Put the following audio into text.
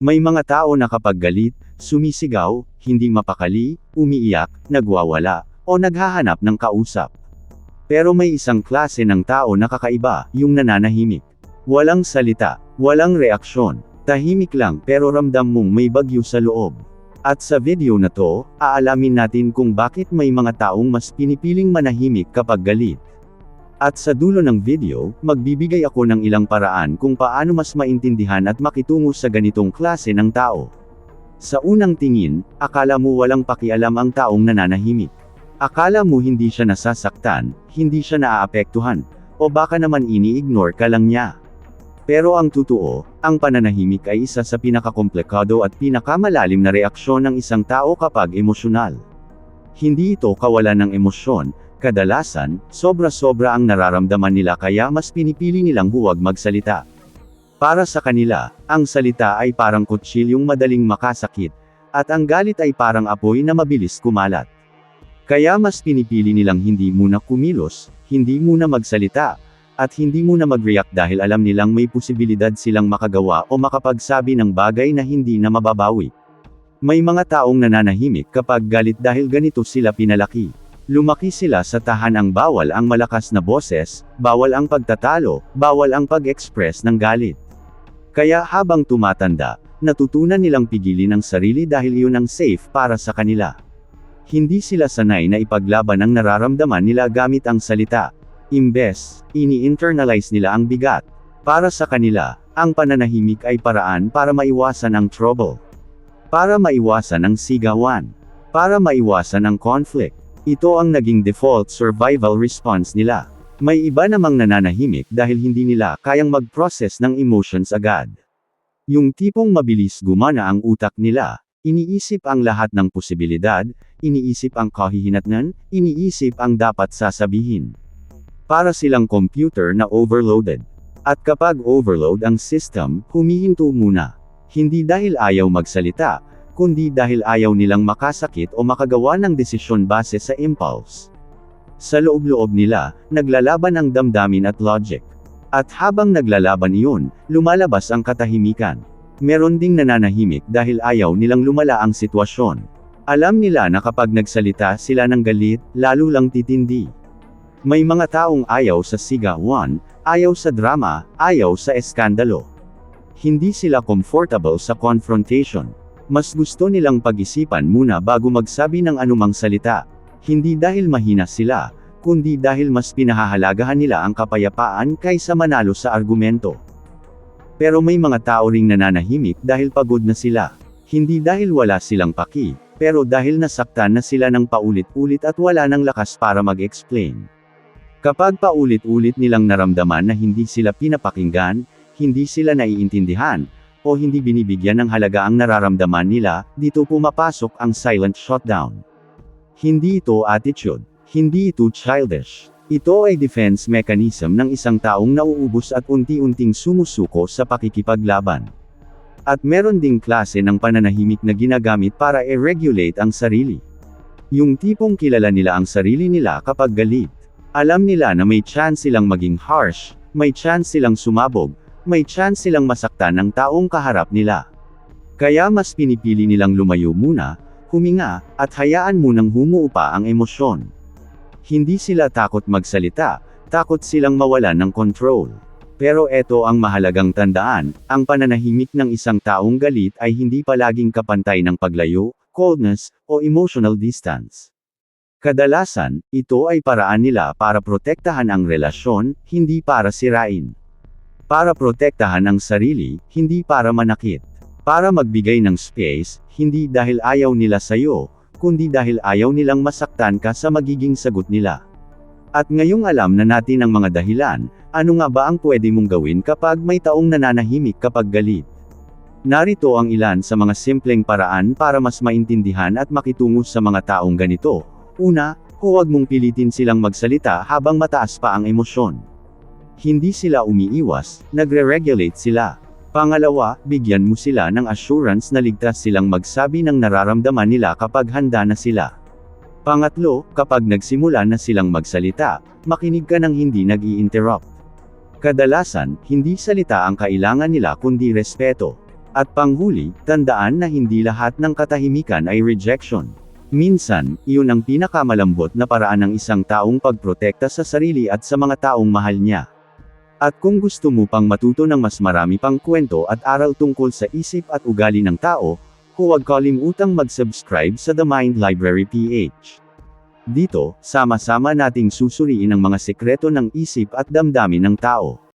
May mga tao na kapag galit, sumisigaw, hindi mapakali, umiiyak, nagwawala, o naghahanap ng kausap. Pero may isang klase ng tao na kakaiba, yung nananahimik. Walang salita, walang reaksyon, tahimik lang pero ramdam mong may bagyo sa loob. At sa video na to, aalamin natin kung bakit may mga taong mas pinipiling manahimik kapag galit. At sa dulo ng video, magbibigay ako ng ilang paraan kung paano mas maintindihan at makitungo sa ganitong klase ng tao. Sa unang tingin, akala mo walang pakialam ang taong nananahimik. Akala mo hindi siya nasasaktan, hindi siya naaapektuhan, o baka naman ini-ignore ka lang niya. Pero ang totoo, ang pananahimik ay isa sa pinakakomplikado at pinakamalalim na reaksyon ng isang tao kapag emosyonal. Hindi ito kawalan ng emosyon. Kadalasan, sobra-sobra ang nararamdaman nila kaya mas pinipili nilang huwag magsalita. Para sa kanila, ang salita ay parang kutsilyong madaling makasakit, at ang galit ay parang apoy na mabilis kumalat. Kaya mas pinipili nilang hindi muna kumilos, hindi muna magsalita, at hindi muna mag-react dahil alam nilang may posibilidad silang makagawa o makapagsabi ng bagay na hindi na mababawi. May mga taong nananahimik kapag galit dahil ganito sila pinalaki. Lumaki sila sa tahanang bawal ang malakas na boses, bawal ang pagtatalo, bawal ang pag-express ng galit. Kaya habang tumatanda, natutunan nilang pigilin ang sarili dahil iyon ang safe para sa kanila. Hindi sila sanay na ipaglaban ang nararamdaman nila gamit ang salita. Imbes, ini-internalize nila ang bigat. Para sa kanila, ang pananahimik ay paraan para maiwasan ang trouble. Para maiwasan ang sigawan. Para maiwasan ang conflict. Ito ang naging default survival response nila. May iba namang nananahimik dahil hindi nila kayang mag-process ng emotions agad. Yung tipong mabilis gumana ang utak nila, iniisip ang lahat ng posibilidad, iniisip ang kahihinatnan, iniisip ang dapat sasabihin. Para silang computer na overloaded. At kapag overload ang system, humihinto muna. Hindi dahil ayaw magsalita, kundi dahil ayaw nilang makasakit o makagawa ng desisyon base sa impulse. Sa loob-loob nila, naglalaban ang damdamin at logic. At habang naglalaban iyon, lumalabas ang katahimikan. Meron ding nananahimik dahil ayaw nilang lumala ang sitwasyon. Alam nila na kapag nagsalita sila ng galit, lalo lang titindi. May mga taong ayaw sa sigawan, ayaw sa drama, ayaw sa eskandalo. Hindi sila comfortable sa confrontation. Mas gusto nilang pag-isipan muna bago magsabi ng anumang salita. Hindi dahil mahina sila, kundi dahil mas pinahahalagahan nila ang kapayapaan kaysa manalo sa argumento. Pero may mga tao ring nananahimik dahil pagod na sila. Hindi dahil wala silang paki, pero dahil nasaktan na sila ng paulit-ulit at wala ng lakas para mag-explain. Kapag paulit-ulit nilang naramdaman na hindi sila pinapakinggan, hindi sila naiintindihan, o hindi binibigyan ng halaga ang nararamdaman nila, dito pumapasok ang silent shutdown. Hindi ito attitude. Hindi ito childish. Ito ay defense mechanism ng isang taong nauubos at unti-unting sumusuko sa pakikipaglaban. At meron ding klase ng pananahimik na ginagamit para i-regulate ang sarili. Yung tipong kilala nila ang sarili nila kapag galit. Alam nila na may chance silang maging harsh, may chance silang sumabog, may chance silang masaktan ng taong kaharap nila. Kaya mas pinipili nilang lumayo muna, huminga, at hayaan munang humuupa ang emosyon. Hindi sila takot magsalita, takot silang mawalan ng control. Pero eto ang mahalagang tandaan, ang pananahimik ng isang taong galit ay hindi palaging kapantay ng paglayo, coldness, o emotional distance. Kadalasan, ito ay paraan nila para protektahan ang relasyon, hindi para sirain. Para protektahan ang sarili, hindi para manakit. Para magbigay ng space, hindi dahil ayaw nila sa'yo, kundi dahil ayaw nilang masaktan ka sa magiging sagot nila. At ngayong alam na natin ang mga dahilan, ano nga ba ang pwede mong gawin kapag may taong nananahimik kapag galit? Narito ang ilan sa mga simpleng paraan para mas maintindihan at makitungo sa mga taong ganito. Una, huwag mong pilitin silang magsalita habang mataas pa ang emosyon. Hindi sila umiiwas, nagre-regulate sila. Pangalawa, bigyan mo sila ng assurance na ligtas silang magsabi ng nararamdaman nila kapag handa na sila. Pangatlo, kapag nagsimula na silang magsalita, makinig ka ng hindi nag-i-interrupt. Kadalasan, hindi salita ang kailangan nila kundi respeto. At panghuli, tandaan na hindi lahat ng katahimikan ay rejection. Minsan, iyon ang pinakamalambot na paraan ng isang taong pagprotekta sa sarili at sa mga taong mahal niya. At kung gusto mo pang matuto ng mas marami pang kwento at aral tungkol sa isip at ugali ng tao, huwag kalimutang mag-subscribe sa The Mind Library PH. Dito, sama-sama nating susuriin ang mga sekreto ng isip at damdamin ng tao.